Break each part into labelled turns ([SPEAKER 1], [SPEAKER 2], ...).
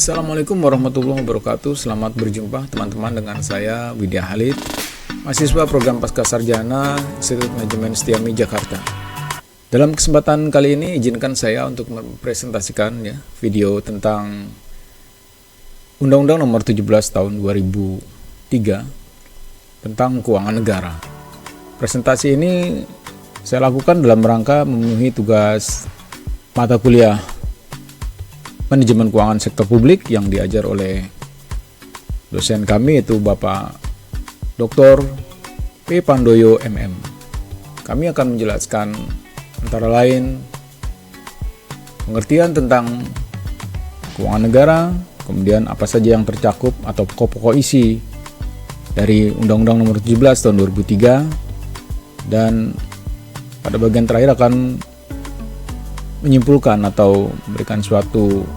[SPEAKER 1] Assalamualaikum warahmatullahi wabarakatuh. Selamat berjumpa teman-teman dengan saya Widya Halid, mahasiswa program Pascasarjana Institut Manajemen Setiami Jakarta. Dalam kesempatan kali ini izinkan saya untuk mempresentasikan video tentang Undang-Undang Nomor 17 Tahun 2003 tentang keuangan negara. Presentasi ini saya lakukan dalam rangka memenuhi tugas mata kuliah Manajemen Keuangan Sektor Publik yang diajar oleh dosen kami, yaitu Bapak Dr. P. Pandoyo MM. Kami akan menjelaskan antara lain pengertian tentang keuangan negara, kemudian apa saja yang tercakup atau pokok-pokok isi dari Undang-Undang Nomor 17 Tahun 2003, dan pada bagian terakhir akan menyimpulkan atau memberikan suatu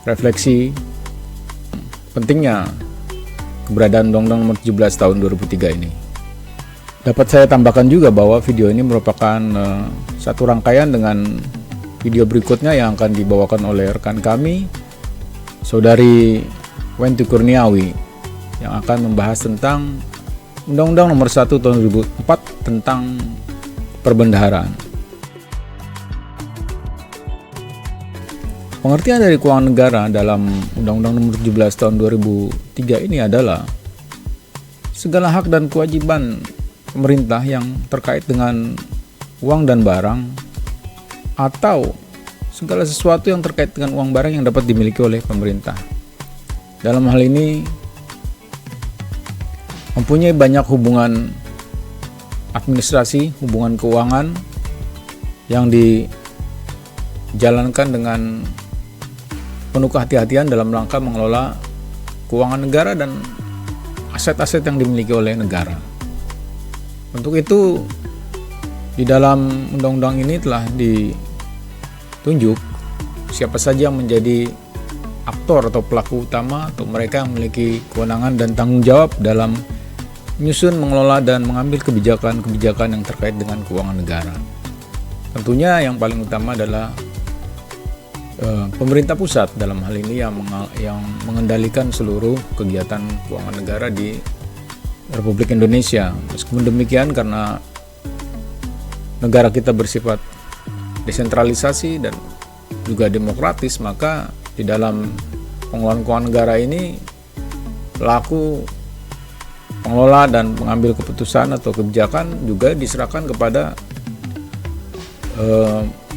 [SPEAKER 1] refleksi pentingnya keberadaan Undang-Undang Nomor 17 Tahun 2003 ini. Dapat saya tambahkan juga bahwa video ini merupakan satu rangkaian dengan video berikutnya yang akan dibawakan oleh rekan kami, Saudari Wenti Kurniawi, yang akan membahas tentang Undang-Undang Nomor 1 Tahun 2004 tentang perbendaharaan. Pengertian dari keuangan negara dalam Undang-Undang Nomor 17 Tahun 2003 ini adalah segala hak dan kewajiban pemerintah yang terkait dengan uang dan barang, atau segala sesuatu yang terkait dengan uang barang yang dapat dimiliki oleh pemerintah. Dalam hal ini mempunyai banyak hubungan administrasi, hubungan keuangan yang dijalankan dengan penuh kehati-hatian dalam rangka mengelola keuangan negara dan aset-aset yang dimiliki oleh negara. Untuk itu, di dalam undang-undang ini telah ditunjuk siapa saja yang menjadi aktor atau pelaku utama atau mereka yang memiliki kewenangan dan tanggung jawab dalam menyusun, mengelola, dan mengambil kebijakan-kebijakan yang terkait dengan keuangan negara. Tentunya yang paling utama adalah pemerintah pusat dalam hal ini yang mengendalikan seluruh kegiatan keuangan negara di Republik Indonesia. Meskipun demikian, karena negara kita bersifat desentralisasi dan juga demokratis, maka di dalam pengelolaan keuangan negara ini pelaku pengelola dan pengambil keputusan atau kebijakan juga diserahkan kepada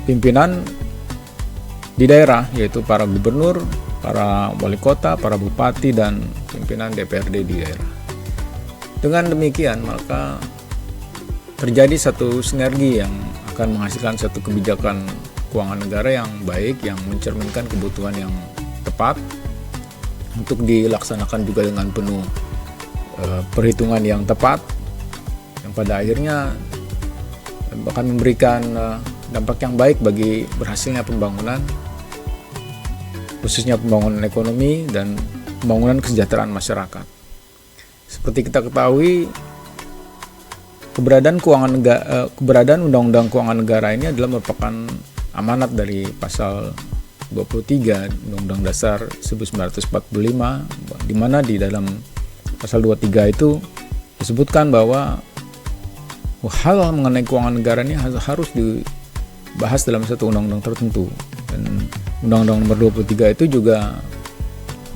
[SPEAKER 1] pimpinan di daerah, yaitu para gubernur, para wali kota, para bupati, dan pimpinan DPRD di daerah. Dengan demikian, maka terjadi satu sinergi yang akan menghasilkan satu kebijakan keuangan negara yang baik, yang mencerminkan kebutuhan yang tepat untuk dilaksanakan juga dengan penuh perhitungan yang tepat, yang pada akhirnya akan memberikan dampak yang baik bagi berhasilnya pembangunan, khususnya pembangunan ekonomi dan pembangunan kesejahteraan masyarakat. Seperti kita ketahui, keberadaan Undang-Undang Keuangan Negara ini adalah merupakan amanat dari pasal 23 Undang-Undang Dasar 1945, di mana di dalam pasal 23 itu disebutkan bahwa hal mengenai keuangan negara ini harus dibahas dalam satu undang-undang tertentu. Dan Undang-Undang Nomor 23 itu juga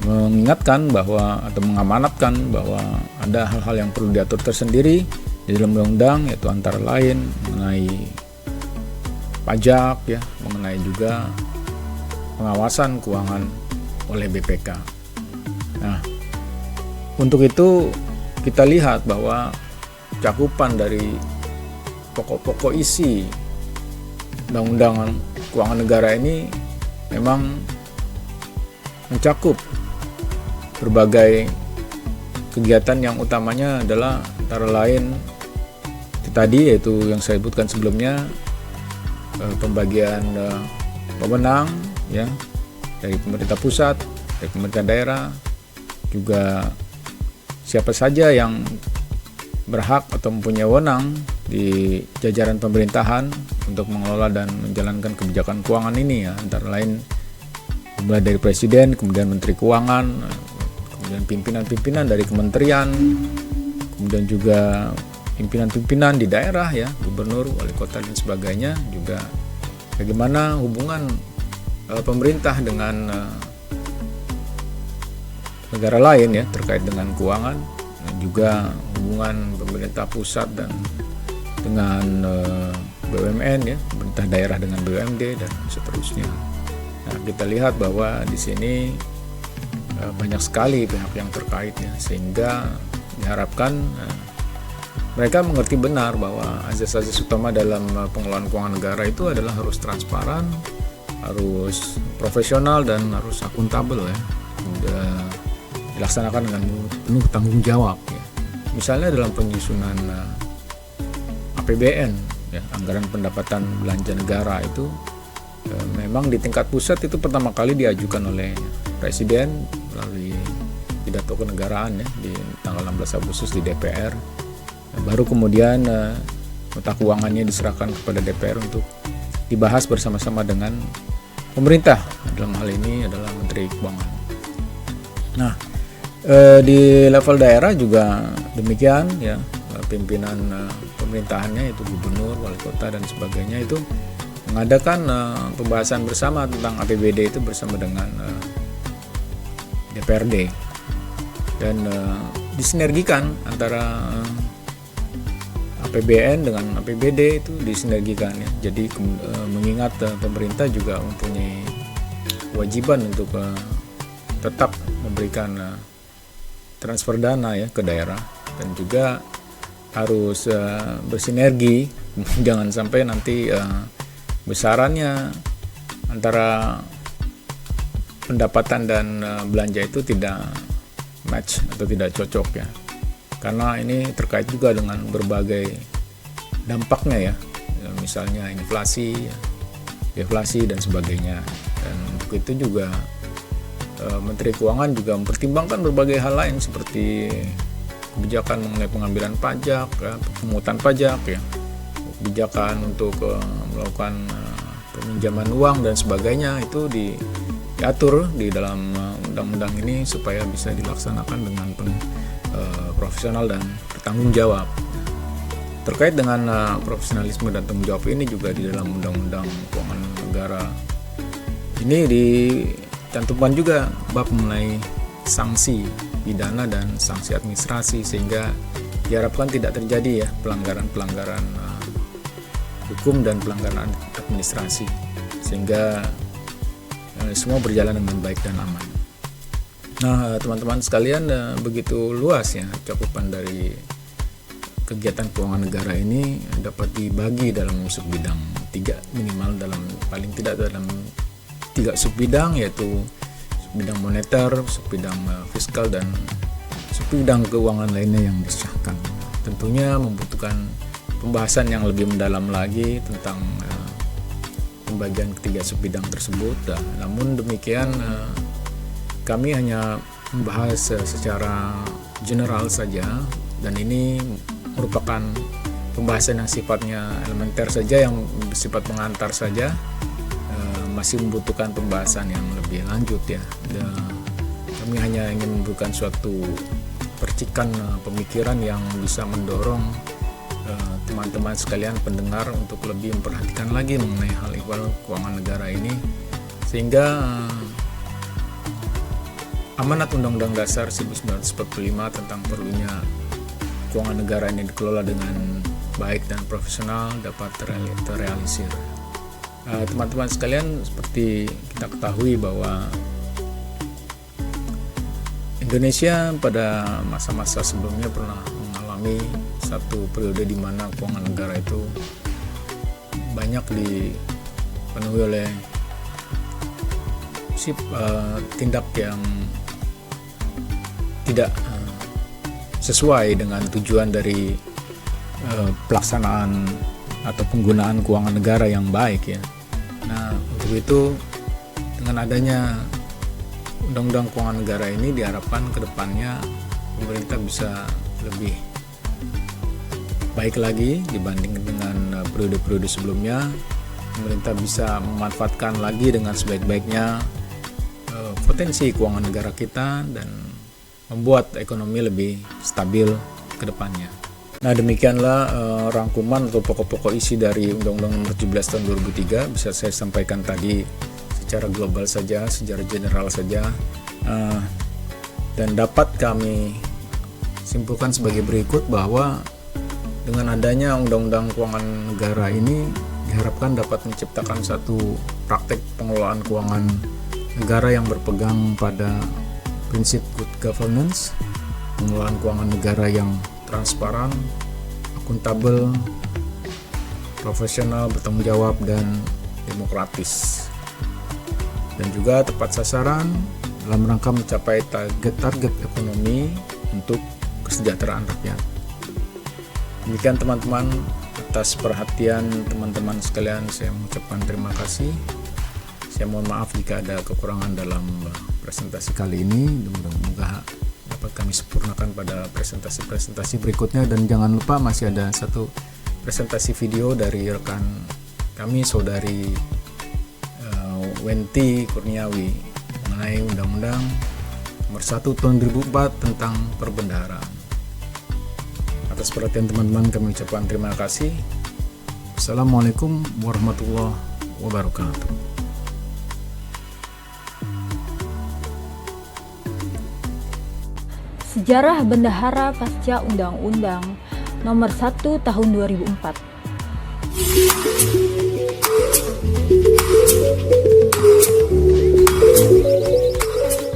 [SPEAKER 1] mengingatkan bahwa atau mengamanatkan bahwa ada hal-hal yang perlu diatur tersendiri di dalam undang-undang, yaitu antara lain mengenai pajak, mengenai juga pengawasan keuangan oleh BPK. Nah, untuk itu kita lihat bahwa cakupan dari pokok-pokok isi Undang-Undang Keuangan Negara ini memang mencakup berbagai kegiatan yang utamanya adalah antara lain tadi, yaitu yang saya sebutkan sebelumnya, pembagian wewenang dari pemerintah pusat, dari pemerintah daerah, juga siapa saja yang berhak atau mempunyai wewenang di jajaran pemerintahan untuk mengelola dan menjalankan kebijakan keuangan ini, antara lain mulai dari presiden, kemudian menteri keuangan, kemudian pimpinan-pimpinan dari kementerian, kemudian juga pimpinan-pimpinan di daerah ya, gubernur, wali kota dan sebagainya, juga bagaimana hubungan pemerintah dengan negara lain ya terkait dengan keuangan, dan juga hubungan pemerintah pusat dan dengan BUMN ya, pemerintah daerah dengan BUMD dan seterusnya. Nah, kita lihat bahwa di sini banyak sekali pihak yang terkait ya, sehingga diharapkan mereka mengerti benar bahwa azas-azas utama dalam pengelolaan keuangan negara itu adalah harus transparan, harus profesional dan harus akuntabel ya. Dilaksanakan dengan penuh tanggung jawab ya. Misalnya dalam penyusunan APBN ya, anggaran pendapatan belanja negara itu memang di tingkat pusat itu pertama kali diajukan oleh presiden melalui pidato kenegaraan ya di tanggal 16 Agustus di DPR. Baru kemudian nota keuangannya diserahkan kepada DPR untuk dibahas bersama-sama dengan pemerintah. Dalam hal ini adalah Menteri Keuangan. Nah, di level daerah juga demikian ya, pimpinan pemerintahannya itu gubernur, wali kota dan sebagainya itu mengadakan pembahasan bersama tentang APBD itu bersama dengan DPRD, dan disinergikan antara APBN dengan APBD itu disinergikan ya. Jadi mengingat pemerintah juga mempunyai kewajiban untuk tetap memberikan transfer dana ya ke daerah, dan juga harus bersinergi. Jangan sampai nanti besarannya antara pendapatan dan belanja itu tidak match atau tidak cocok ya, karena ini terkait juga dengan berbagai dampaknya ya, misalnya inflasi, deflasi dan sebagainya. Dan untuk itu juga Menteri Keuangan juga mempertimbangkan berbagai hal lain seperti kebijakan mengenai pengambilan pajak, ya, pemungutan pajak, ya, kebijakan untuk melakukan peminjaman uang dan sebagainya, itu diatur di dalam undang-undang ini supaya bisa dilaksanakan dengan profesional dan bertanggung jawab. Terkait dengan profesionalisme dan tanggung jawab ini juga di dalam Undang-Undang Keuangan Negara ini dicantumkan juga bab mengenai sanksi pidana dan sanksi administrasi, sehingga diharapkan tidak terjadi ya pelanggaran-pelanggaran hukum dan pelanggaran administrasi, sehingga semua berjalan dengan baik dan aman. Nah, teman-teman sekalian, begitu luas ya cakupan dari kegiatan keuangan negara ini dapat dibagi dalam subbidang 3 minimal, dalam paling tidak dalam 3 subbidang, yaitu subbidang moneter, subbidang fiskal, dan subbidang keuangan lainnya yang disahkan. Tentunya membutuhkan pembahasan yang lebih mendalam lagi tentang pembagian ketiga subbidang tersebut. Namun demikian, kami hanya membahas secara general saja, dan ini merupakan pembahasan yang sifatnya elementer saja, yang bersifat pengantar saja, masih membutuhkan pembahasan yang lebih lanjut ya. Kami hanya ingin memberikan suatu percikan pemikiran yang bisa mendorong teman-teman sekalian pendengar untuk lebih memperhatikan lagi mengenai hal ihwal keuangan negara ini, sehingga amanat Undang-Undang Dasar 1945 tentang perlunya keuangan negara ini dikelola dengan baik dan profesional dapat terrealisir. Teman-teman sekalian, seperti kita ketahui bahwa Indonesia pada masa-masa sebelumnya pernah mengalami satu periode di mana keuangan negara itu banyak dipenuhi oleh tindak yang tidak sesuai dengan tujuan dari pelaksanaan atau penggunaan keuangan negara yang baik ya. Nah, untuk itu dengan adanya Undang-Undang Keuangan Negara ini diharapkan ke depannya pemerintah bisa lebih baik lagi dibanding dengan periode-periode sebelumnya. Pemerintah bisa memanfaatkan lagi dengan sebaik-baiknya potensi keuangan negara kita dan membuat ekonomi lebih stabil ke depannya. Nah, demikianlah rangkuman atau pokok-pokok isi dari Undang-Undang Nomor 17 Tahun 2003. Bisa saya sampaikan tadi secara global saja, secara general saja, dan dapat kami simpulkan sebagai berikut bahwa dengan adanya Undang-Undang Keuangan Negara ini diharapkan dapat menciptakan satu praktek pengelolaan keuangan negara yang berpegang pada prinsip good governance, pengelolaan keuangan negara yang transparan, akuntabel, profesional, bertanggung jawab, dan demokratis, dan juga tepat sasaran dalam rangka mencapai target ekonomi untuk kesejahteraan rakyat. Demikian teman-teman, atas perhatian teman-teman sekalian saya mengucapkan terima kasih. Saya mohon maaf jika ada kekurangan dalam presentasi kali ini. Semoga dapat kami sempurnakan pada presentasi-presentasi berikutnya, dan jangan lupa masih ada satu presentasi video dari rekan kami, saudari Wenti Kurniawi, mengenai Undang-Undang Nomor 1 Tahun 2004 tentang perbendaharaan. Atas perhatian teman-teman kami ucapkan terima kasih. Assalamualaikum warahmatullahi wabarakatuh.
[SPEAKER 2] Sejarah Bendahara pasca Undang-Undang Nomor 1 Tahun 2004.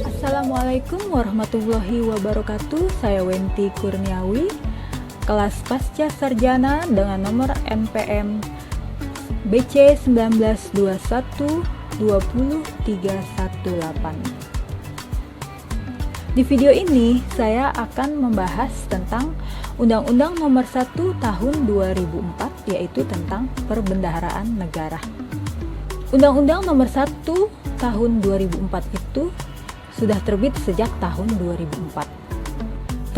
[SPEAKER 2] Assalamualaikum warahmatullahi wabarakatuh. Saya Wenti Kurniawi, kelas pasca sarjana dengan nomor NPM BC 1921 20318. Di video ini saya akan membahas tentang Undang-Undang Nomor 1 Tahun 2004, yaitu tentang perbendaharaan negara. Undang-Undang Nomor 1 Tahun 2004 itu sudah terbit sejak tahun 2004.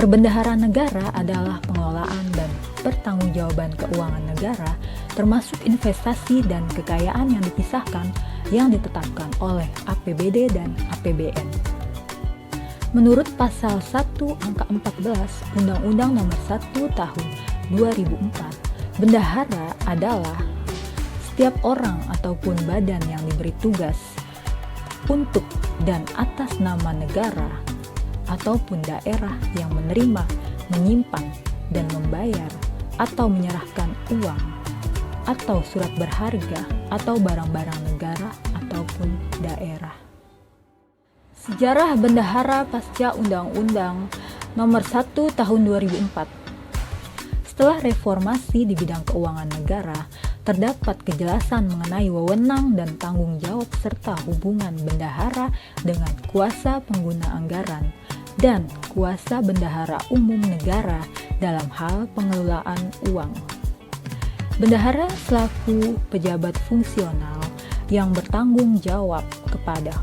[SPEAKER 2] Perbendaharaan negara adalah pengelolaan dan pertanggungjawaban keuangan negara, termasuk investasi dan kekayaan yang dipisahkan yang ditetapkan oleh APBD dan APBN. Menurut pasal 1 angka 14 Undang-Undang Nomor 1 Tahun 2004, bendahara adalah setiap orang ataupun badan yang diberi tugas untuk dan atas nama negara ataupun daerah yang menerima, menyimpan, dan membayar atau menyerahkan uang atau surat berharga atau barang-barang negara ataupun daerah. Sejarah bendahara pasca Undang-Undang Nomor 1 Tahun 2004. Setelah reformasi di bidang keuangan negara, terdapat kejelasan mengenai wewenang dan tanggung jawab serta hubungan bendahara dengan kuasa pengguna anggaran dan kuasa bendahara umum negara dalam hal pengelolaan uang. Bendahara selaku pejabat fungsional yang bertanggung jawab kepada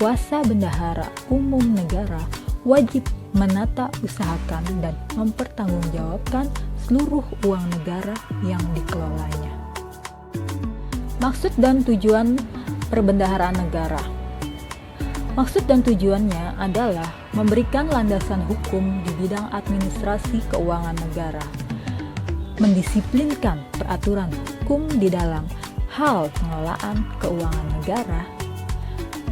[SPEAKER 2] kuasa bendahara umum negara wajib menata usahakan dan mempertanggungjawabkan seluruh uang negara yang dikelolanya. Maksud dan tujuan perbendaharaan negara. Maksud dan tujuannya adalah memberikan landasan hukum di bidang administrasi keuangan negara, mendisiplinkan peraturan hukum di dalam hal pengelolaan keuangan negara,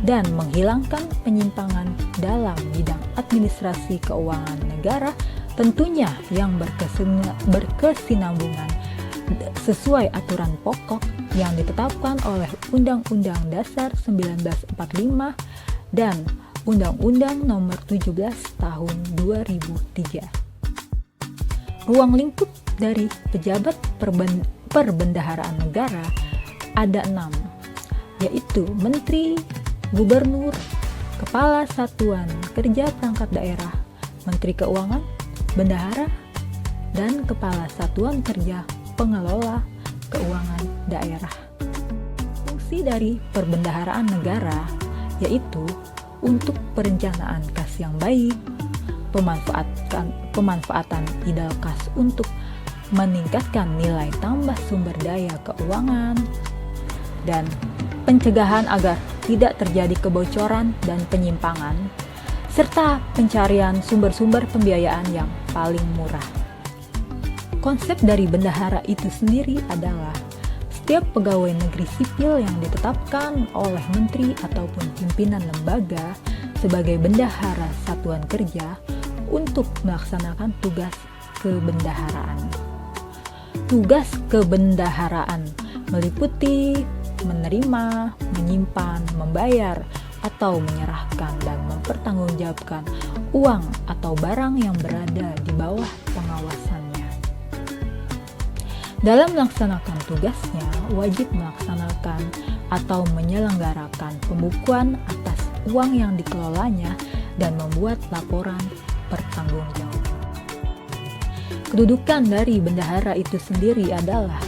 [SPEAKER 2] dan menghilangkan penyimpangan dalam bidang administrasi keuangan negara, tentunya yang berkesinambungan sesuai aturan pokok yang ditetapkan oleh Undang-Undang Dasar 1945 dan Undang-Undang Nomor 17 Tahun 2003. Ruang lingkup dari pejabat perbendaharaan negara ada 6, yaitu Menteri, Gubernur, Kepala Satuan Kerja Perangkat Daerah, Menteri Keuangan, Bendahara, dan Kepala Satuan Kerja Pengelola Keuangan Daerah. Fungsi dari perbendaharaan negara yaitu untuk perencanaan kas yang baik, pemanfaatan ideal kas untuk meningkatkan nilai tambah sumber daya keuangan, dan pencegahan agar tidak terjadi kebocoran dan penyimpangan, serta pencarian sumber-sumber pembiayaan yang paling murah. Konsep dari bendahara itu sendiri adalah setiap pegawai negeri sipil yang ditetapkan oleh menteri ataupun pimpinan lembaga sebagai bendahara satuan kerja untuk melaksanakan tugas kebendaharaan. Tugas kebendaharaan meliputi menerima, menyimpan, membayar, atau menyerahkan dan mempertanggungjawabkan uang atau barang yang berada di bawah pengawasannya. Dalam melaksanakan tugasnya, wajib melaksanakan atau menyelenggarakan pembukuan atas uang yang dikelolanya dan membuat laporan pertanggungjawaban. Kedudukan dari bendahara itu sendiri adalah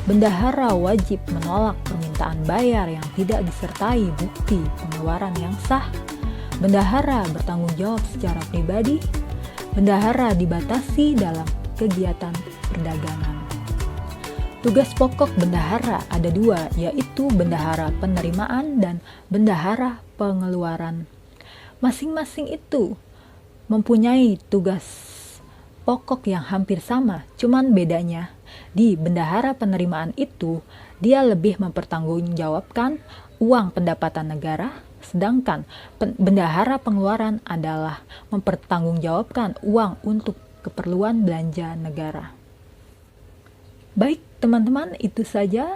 [SPEAKER 2] bendahara wajib menolak permintaan bayar yang tidak disertai bukti pengeluaran yang sah. Bendahara bertanggung jawab secara pribadi. Bendahara dibatasi dalam kegiatan perdagangan. Tugas pokok bendahara ada dua, yaitu bendahara penerimaan dan bendahara pengeluaran. Masing-masing itu mempunyai tugas pokok yang hampir sama, cuman bedanya di bendahara penerimaan itu dia lebih mempertanggungjawabkan uang pendapatan negara, sedangkan bendahara pengeluaran adalah mempertanggungjawabkan uang untuk keperluan belanja negara. Baik teman-teman, itu saja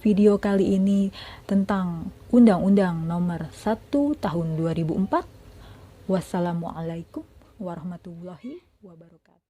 [SPEAKER 2] video kali ini tentang Undang-Undang Nomor 1 Tahun 2004. Wassalamualaikum warahmatullahi wabarakatuh.